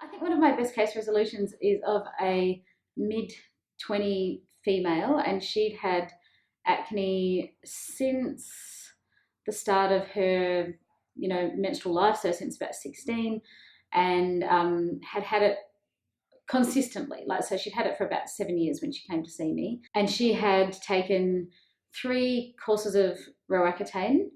I think one of my best case resolutions is of a mid-20 female, and she'd had acne since the start of her, menstrual life, so since about 16, and had had it consistently. So she'd had it for about 7 years when she came to see me, and she had taken 3 courses of Roaccutane,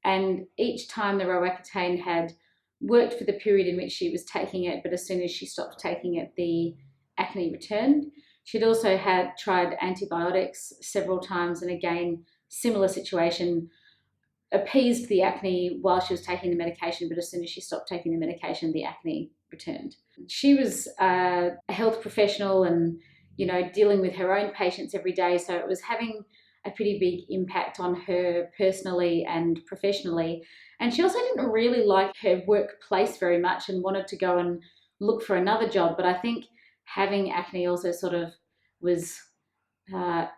and each time the Roaccutane had worked for the period in which she was taking it, but as soon as she stopped taking it, the acne returned. She'd also had tried antibiotics several times, and again, similar situation, appeased the acne while she was taking the medication, but as soon as she stopped taking the medication, the acne returned. She was a health professional and, dealing with her own patients every day, so it was having a pretty big impact on her personally and professionally. And she also didn't really like her workplace very much and wanted to go and look for another job. But I think having acne also sort of was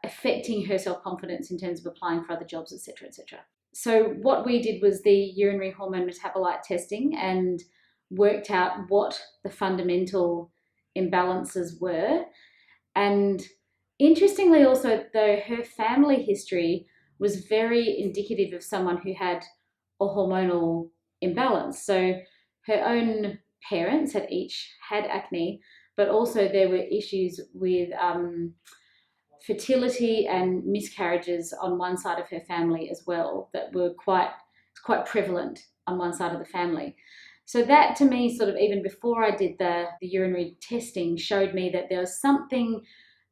affecting her self-confidence in terms of applying for other jobs, etc., etc. So what we did was the urinary hormone metabolite testing and worked out what the fundamental imbalances were. And interestingly also, though, her family history was very indicative of someone who had a hormonal imbalance. So her own parents had each had acne, but also there were issues with fertility and miscarriages on one side of her family as well that were quite prevalent on one side of the family. So that, to me, sort of even before I did the urinary testing, showed me that there was something,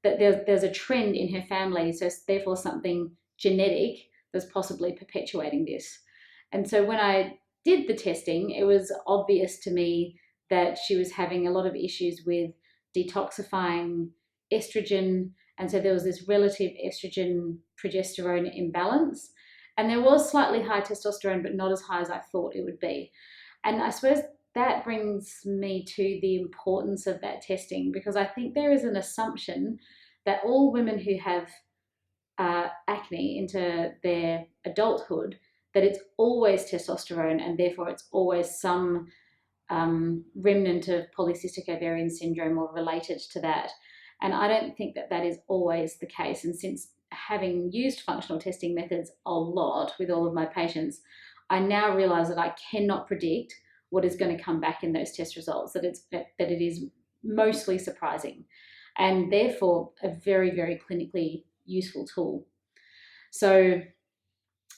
that there's a trend in her family, so therefore something genetic that's possibly perpetuating this. And so when I did the testing, it was obvious to me that she was having a lot of issues with detoxifying estrogen, and so there was this relative estrogen progesterone imbalance, and there was slightly high testosterone, but not as high as I thought it would be. And I suppose that brings me to the importance of that testing, because I think there is an assumption that all women who have acne into their adulthood, that it's always testosterone and therefore it's always some remnant of polycystic ovarian syndrome or related to that. And I don't think that that is always the case. And since having used functional testing methods a lot with all of my patients, I now realize that I cannot predict what is going to come back in those test results, that it is mostly surprising and therefore a very, very clinically useful tool. So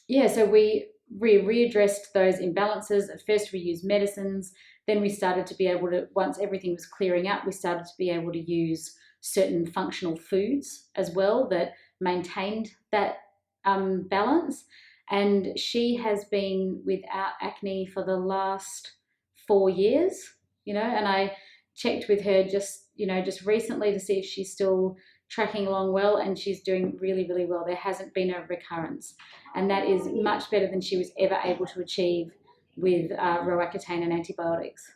yeah, so we readdressed those imbalances. At first we used medicines, then we started to be able to, once everything was clearing up, we started to be able to use certain functional foods as well that maintained that balance. And she has been without acne for the last 4 years, and I checked with her just recently to see if she's still tracking along well, and she's doing really, really well. There hasn't been a recurrence, and that is much better than she was ever able to achieve with Roaccutane and antibiotics.